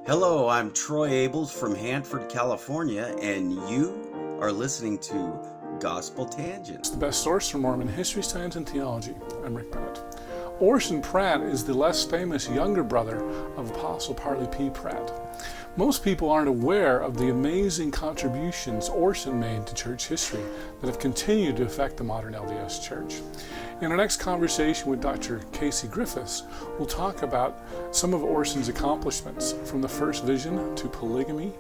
Hello, I'm Troy Abels from Hanford, California, and you are listening to Gospel Tangents. The best source for Mormon history, science, and theology. I'm Rick Pratt. Orson Pratt is the less famous younger brother of Apostle Parley P Pratt. Most people aren't aware of the amazing contributions Orson made to church history that have continued to affect the modern LDS Church. In our next conversation with Dr. Casey Griffiths, we'll talk about some of Orson's accomplishments, from the first vision to polygamy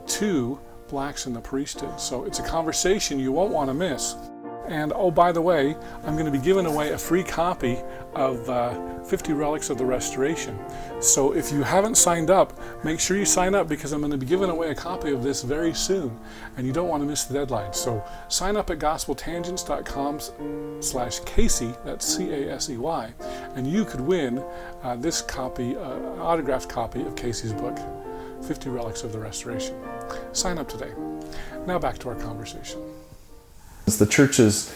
to blacks in the priesthood. So it's a conversation you won't want to miss. And oh, by the way, I'm going to be giving away a free copy of 50 Relics of the Restoration. So if you haven't signed up, make sure you sign up, because I'm going to be giving away a copy of this very soon, and you don't want to miss the deadline. So sign up at gospeltangents.com/Casey, that's C-A-S-E-Y, and you could win this copy, an autographed copy of Casey's book, 50 Relics of the Restoration. Sign up today. Now back to our conversation. The church is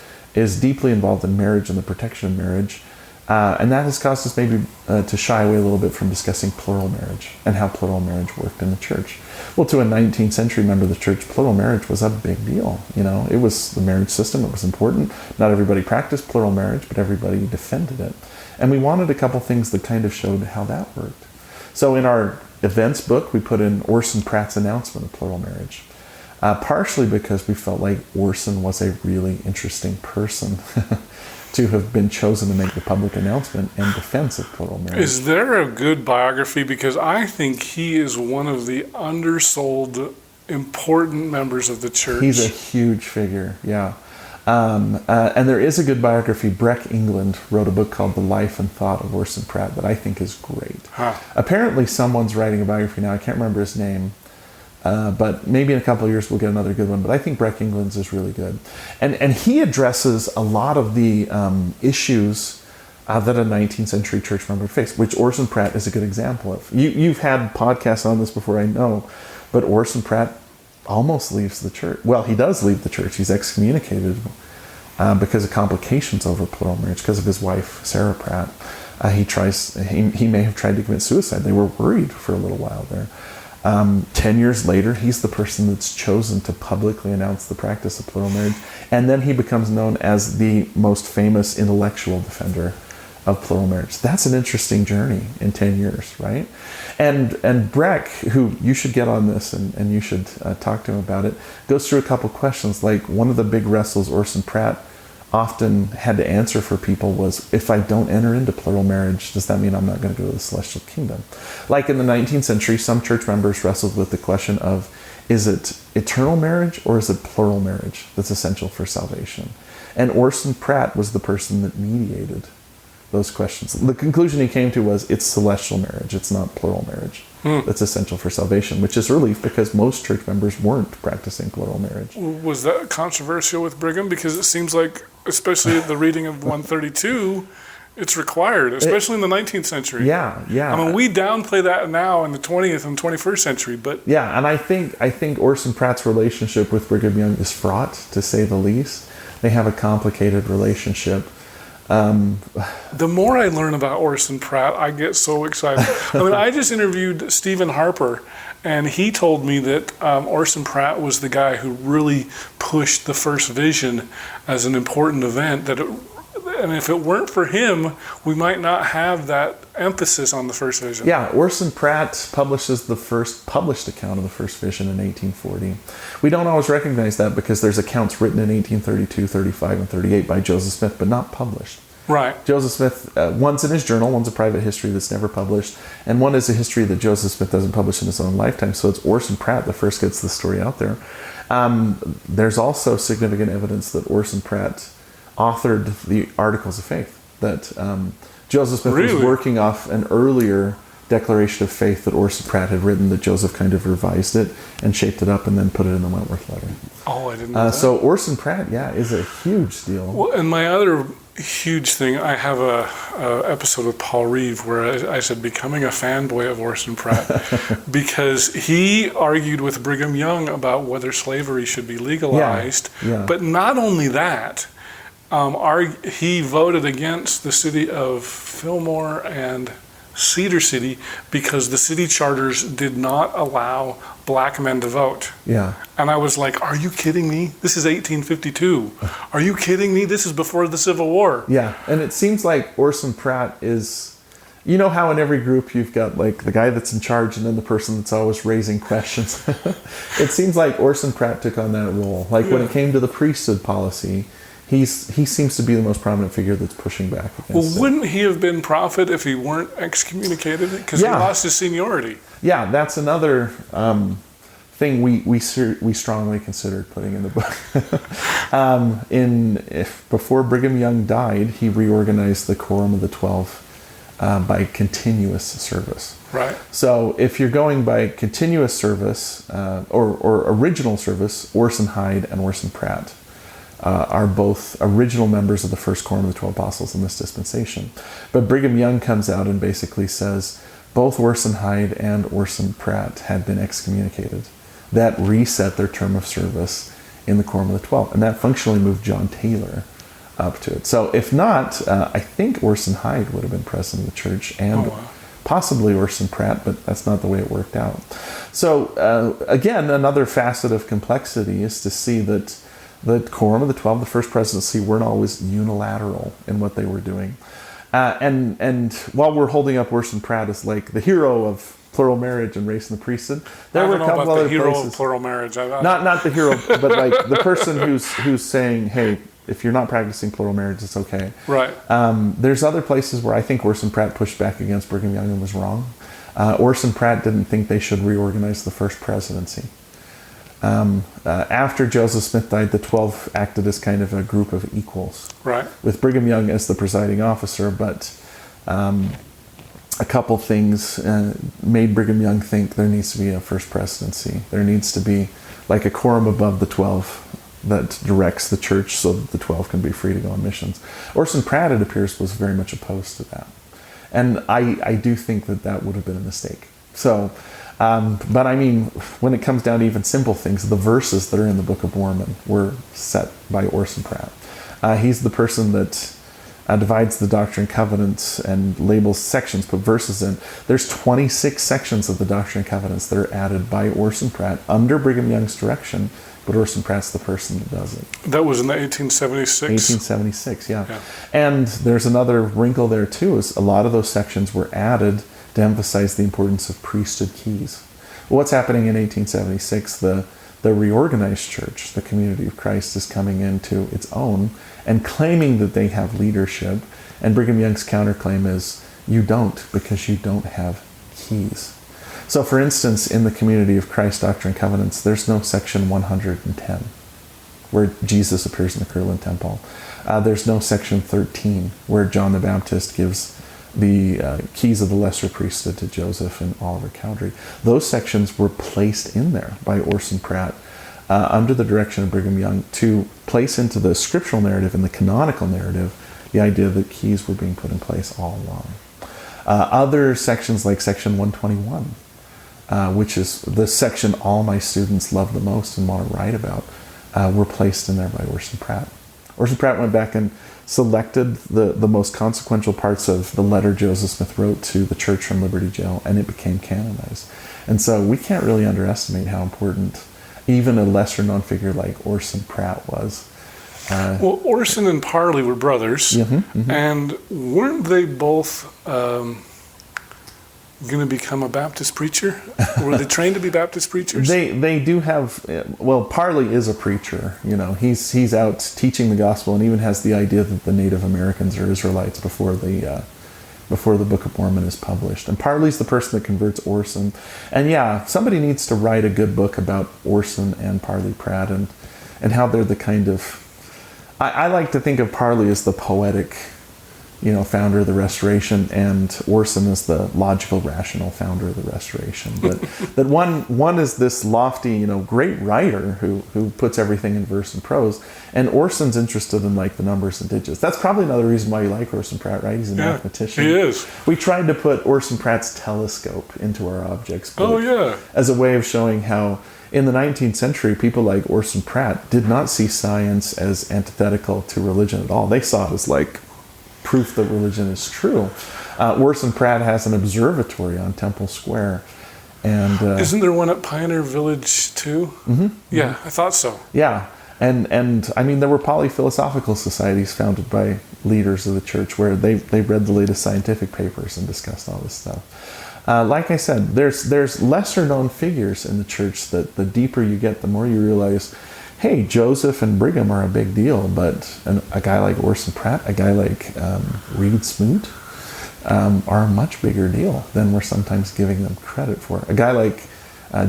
deeply involved in marriage and the protection of marriage, and that has caused us maybe to shy away a little bit from discussing plural marriage and how plural marriage worked in the church. Well, to a 19th century member of the church, plural marriage was a big deal. You know, it was the marriage system, it was important. Not everybody practiced plural marriage, but everybody defended it. And we wanted a couple things that kind of showed how that worked. So in our events book, we put in Orson Pratt's announcement of plural marriage. Partially because we felt like Orson was a really interesting person to have been chosen to make the public announcement in defense of plural marriage. Is there a good biography? Because I think he is one of the undersold, important members of the church. He's a huge figure, yeah. And there is a good biography. Breck England wrote a book called The Life and Thought of Orson Pratt that I think is great. Huh. Apparently someone's writing a biography now. I can't remember his name. But maybe in a couple of years we'll get another good one. But I think Breck England's is really good. And he addresses a lot of the issues that a 19th century church member faced, which Orson Pratt is a good example of. You've had podcasts on this before, I know, but Orson Pratt almost leaves the church. Well, he does leave the church. He's excommunicated because of complications over plural marriage, because of his wife, Sarah Pratt. He may have tried to commit suicide. They were worried for a little while there. 10 years later, he's the person that's chosen to publicly announce the practice of plural marriage, and then he becomes known as the most famous intellectual defender of plural marriage. That's an interesting journey in 10 years, right? And Breck, who you should get on this and you should talk to him about it, goes through a couple questions. Like, one of the big wrestles Orson Pratt often had to answer for people was, if I don't enter into plural marriage, does that mean I'm not going to go to the celestial kingdom? Like in the 19th century, some church members wrestled with the question of, is it eternal marriage or is it plural marriage that's essential for salvation? And Orson Pratt was the person that mediated those questions. The conclusion he came to was, it's celestial marriage, it's not plural marriage. That's essential for salvation, which is relief because most church members weren't practicing plural marriage. Was that controversial with Brigham? Because it seems like, especially the reading of 132, it's required, especially in the 19th century. Yeah. I mean, we downplay that now in the 20th and 21st century, but... Yeah, and I think Orson Pratt's relationship with Brigham Young is fraught, to say the least. They have a complicated relationship. The more I learn about Orson Pratt, I get so excited. I mean, I just interviewed Stephen Harper, and he told me that Orson Pratt was the guy who really pushed the first vision as an important event. And if it weren't for him, we might not have that emphasis on the first vision. Yeah, Orson Pratt publishes the first published account of the first vision in 1840. We don't always recognize that because there's accounts written in 1832, 35, and 38 by Joseph Smith, but not published. Right. Joseph Smith, one's in his journal, one's a private history that's never published, and one is a history that Joseph Smith doesn't publish in his own lifetime, so it's Orson Pratt that first gets the story out there. There's also significant evidence that Orson Pratt authored the Articles of Faith, that Joseph Smith was working off an earlier declaration of faith that Orson Pratt had written, that Joseph kind of revised it and shaped it up and then put it in the Wentworth letter. Oh, I didn't know that. So Orson Pratt, is a huge deal. Well, and my other huge thing, I have a episode with Paul Reeve where I said becoming a fanboy of Orson Pratt because he argued with Brigham Young about whether slavery should be legalized. Yeah. But not only that, he voted against the city of Fillmore and Cedar City because the city charters did not allow black men to vote. Yeah. And I was like, are you kidding me? This is 1852. Are you kidding me? This is before the Civil War. Yeah, and it seems like Orson Pratt is, you know how in every group you've got like the guy that's in charge and then the person that's always raising questions. It seems like Orson Pratt took on that role. Like when it came to the priesthood policy, he seems to be the most prominent figure that's pushing back against it. Wouldn't he have been prophet if he weren't excommunicated? Because he lost his seniority. Yeah, that's another thing we strongly considered putting in the book. Before Brigham Young died, he reorganized the Quorum of the 12 by continuous service. Right. So if you're going by continuous service or original service, Orson Hyde and Orson Pratt are both original members of the first Quorum of the 12 Apostles in this dispensation. But Brigham Young comes out and basically says both Orson Hyde and Orson Pratt had been excommunicated. That reset their term of service in the Quorum of the 12, and that functionally moved John Taylor up to it. So if not, I think Orson Hyde would have been president of the church, and possibly Orson Pratt, but that's not the way it worked out. So again, another facet of complexity is to see that the Quorum of the 12, the First Presidency, weren't always unilateral in what they were doing. And while we're holding up Orson Pratt as like the hero of plural marriage and race and the priesthood, there were a couple other hero places. Of plural marriage. Not the hero, but like the person who's saying, hey, if you're not practicing plural marriage, it's okay. Right. There's other places where I think Orson Pratt pushed back against Brigham Young and was wrong. Orson Pratt didn't think they should reorganize the First Presidency. After Joseph Smith died, the 12 acted as kind of a group of equals, right, with Brigham Young as the presiding officer, but a couple things made Brigham Young think there needs to be a First Presidency. There needs to be like a quorum above the 12 that directs the church so that the 12 can be free to go on missions. Orson Pratt, it appears, was very much opposed to that. And I do think that would have been a mistake. So, but I mean, when it comes down to even simple things, the verses that are in the Book of Mormon were set by Orson Pratt. He's the person that divides the Doctrine and Covenants and labels sections, put verses in. There's 26 sections of the Doctrine and Covenants that are added by Orson Pratt under Brigham Young's direction, but Orson Pratt's the person that does it. That was in the 1876? 1876, yeah. And there's another wrinkle there too, is a lot of those sections were added to emphasize the importance of priesthood keys. What's happening in 1876? The reorganized church, the Community of Christ, is coming into its own and claiming that they have leadership. And Brigham Young's counterclaim is, you don't, because you don't have keys. So for instance, in the Community of Christ Doctrine and Covenants, there's no section 110, where Jesus appears in the Kirtland Temple. There's no section 13, where John the Baptist gives the keys of the lesser priesthood to Joseph and Oliver Cowdery. Those sections were placed in there by Orson Pratt under the direction of Brigham Young to place into the scriptural narrative and the canonical narrative the idea that keys were being put in place all along. Other sections like section 121, which is the section all my students love the most and want to write about, were placed in there by Orson Pratt. Orson Pratt went back and selected the most consequential parts of the letter Joseph Smith wrote to the church from Liberty Jail, and it became canonized. And so we can't really underestimate how important even a lesser known figure like Orson Pratt was. Well, Orson and Parley were brothers, and weren't they both going to become a Baptist preacher? Were they trained to be Baptist preachers? They do have, well, Parley is a preacher. You know, he's out teaching the gospel and even has the idea that the Native Americans are Israelites before the Book of Mormon is published. And Parley's the person that converts Orson. And yeah, somebody needs to write a good book about Orson and Parley Pratt and how they're the kind of, I like to think of Parley as the poetic, founder of the Restoration, and Orson is the logical, rational founder of the Restoration. But that one is this lofty, great writer who puts everything in verse and prose, and Orson's interested in like the numbers and digits. That's probably another reason why you like Orson Pratt, right? He's a mathematician. He is. We tried to put Orson Pratt's telescope into our objects book yeah, as a way of showing how in the 19th century, people like Orson Pratt did not see science as antithetical to religion at all. They saw it as like proof that religion is true. Orson Pratt has an observatory on Temple Square. And isn't there one at Pioneer Village too? Mm-hmm. Yeah, I thought so. Yeah. And I mean, there were polyphilosophical societies founded by leaders of the church where they read the latest scientific papers and discussed all this stuff. Like I said, there's lesser known figures in the church that the deeper you get, the more you realize, hey, Joseph and Brigham are a big deal, but a guy like Orson Pratt, a guy like Reed Smoot are a much bigger deal than we're sometimes giving them credit for. A guy like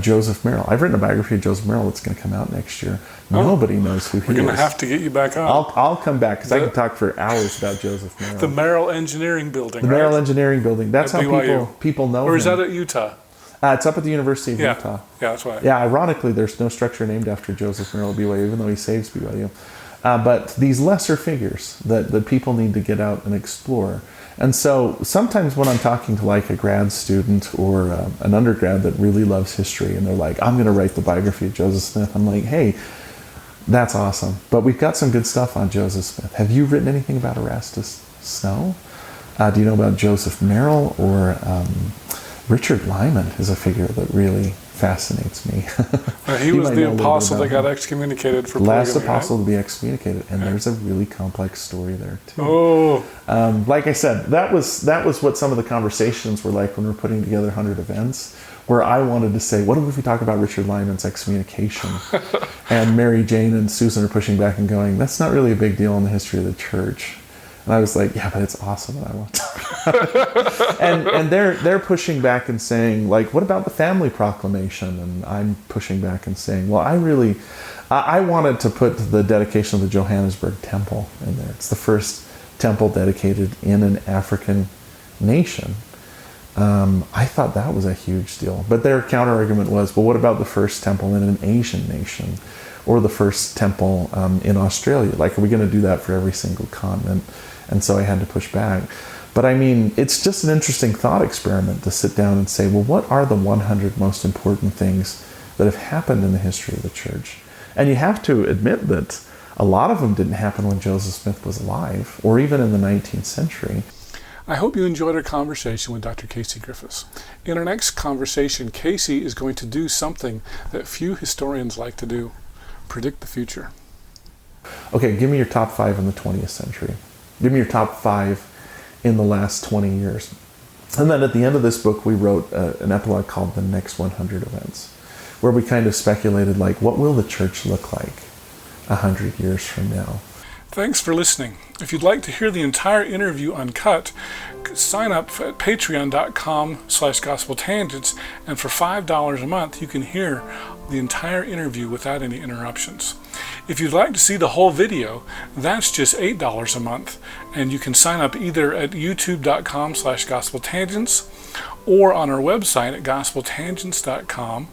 Joseph Merrill. I've written a biography of Joseph Merrill that's going to come out next year. Nobody knows who he is. We're going to have to get you back on. I'll come back because I can talk for hours about Joseph Merrill. The Merrill Engineering Building, The Merrill Engineering Building. That's at how BYU. people know Or is him. that at Utah? It's up at the University of Utah. Yeah, that's right. Yeah, ironically, there's no structure named after Joseph Merrill at BYU, even though he saves BYU. But these lesser figures that people need to get out and explore. And so sometimes when I'm talking to like a grad student or an undergrad that really loves history and they're like, I'm going to write the biography of Joseph Smith, I'm like, hey, that's awesome. But we've got some good stuff on Joseph Smith. Have you written anything about Erastus Snow? Do you know about Joseph Merrill? Or Richard Lyman is a figure that really fascinates me. He was the apostle that got excommunicated for polygamy. Last apostle to be excommunicated, and there's a really complex story there too. Oh, like I said, that was what some of the conversations were like when we were putting together 100 events, where I wanted to say, what if we talk about Richard Lyman's excommunication? And Mary Jane and Susan are pushing back and going, that's not really a big deal in the history of the church. And I was like, yeah, but it's awesome, and I want to. and they're pushing back and saying, like, what about the family proclamation? And I'm pushing back and saying, well, I wanted to put the dedication of the Johannesburg Temple in there. It's the first temple dedicated in an African nation. I thought that was a huge deal. But their counter argument was, well, what about the first temple in an Asian nation? Or the first temple in Australia? Like, are we going to do that for every single continent? And so I had to push back. But I mean, it's just an interesting thought experiment to sit down and say, well, what are the 100 most important things that have happened in the history of the church? And you have to admit that a lot of them didn't happen when Joseph Smith was alive, or even in the 19th century. I hope you enjoyed our conversation with Dr. Casey Griffiths. In our next conversation, Casey is going to do something that few historians like to do: predict the future. Okay, give me your top 5 in the 20th century. Give me your top 5 in the last 20 years. And then at the end of this book, we wrote an epilogue called The Next 100 Events, where we kind of speculated, like, what will the church look like 100 years from now? Thanks for listening. If you'd like to hear the entire interview uncut, sign up at patreon.com/gospeltangents, and for $5 a month, you can hear the entire interview without any interruptions. If you'd like to see the whole video, that's just $8 a month, and you can sign up either at youtube.com/gospeltangents or on our website at gospeltangents.com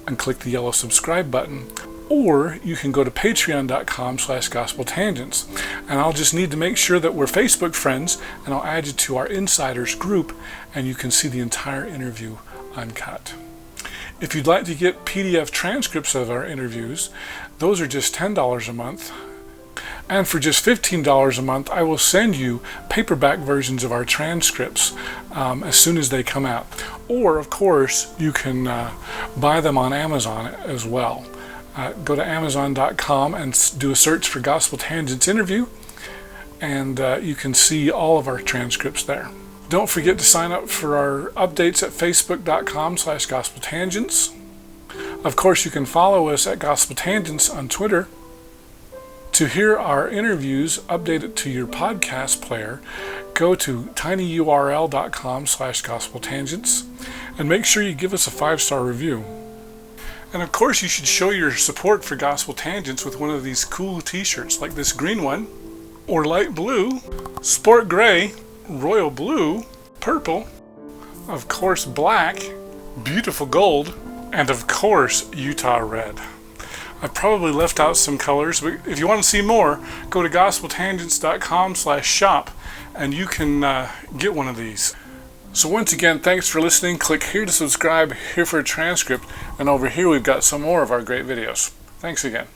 and click the yellow subscribe button. Or you can go to patreon.com/gospeltangents, and I'll just need to make sure that we're Facebook friends, and I'll add you to our insiders group, and you can see the entire interview uncut. If you'd like to get PDF transcripts of our interviews, those are just $10 a month. And for just $15 a month, I will send you paperback versions of our transcripts as soon as they come out. Or, of course, you can buy them on Amazon as well. Go to Amazon.com and do a search for Gospel Tangents interview, and you can see all of our transcripts there. Don't forget to sign up for our updates at Facebook.com/gospeltangents. Of course, you can follow us at Gospel Tangents on Twitter. To hear our interviews updated to your podcast player, go to tinyurl.com/gospeltangents, and make sure you give us a 5-star review. And of course, you should show your support for Gospel Tangents with one of these cool t-shirts, like this green one, or light blue, sport gray, royal blue, purple, of course black, beautiful gold, and of course Utah red. I've probably left out some colors, but if you want to see more, go to gospeltangents.com/shop and you can get one of these. So once again, thanks for listening. Click here to subscribe, here for a transcript, and over here we've got some more of our great videos. Thanks again.